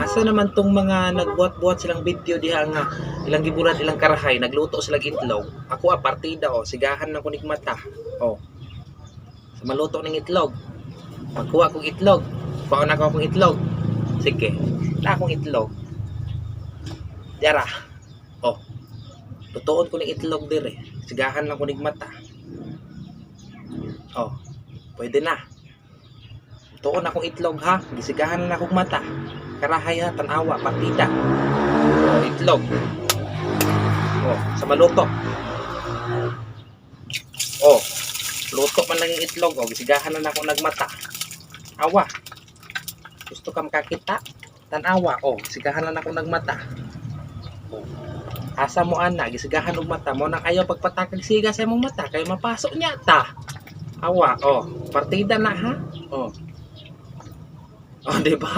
Asa naman tong mga nagbuhat-buhat silang video diha nga ilang gibulat ilang karahay, nagluto sila itlog. Ako partida sigahan na kunig mata. Oh, sa maluto ng itlog. Magkuha kong itlog. Paon ako akong itlog. Sige, na akong itlog. Yara. Oh, lutoon ko ng itlog dire. Sigahan lang kunig mata. Oh, pwede na. Tuon akong itlog ha, gisigahan na akong mata. Karahay ha, tanawa, partida. Oh, itlog. Oh, sa maluto. Oh, luto man lang yung itlog. Oh, gisigahan na ako nagmata. Awa. Gusto ka makakita? Tanawa. Oh, gisigahan na ako nagmata. Oh. Asa mo ana, gisigahan og mata mo nang ayaw pagpatakag siga sa imong mata kay mapasok niya ta. Awa, oh, partida na ha. Oh. Oh, di ba?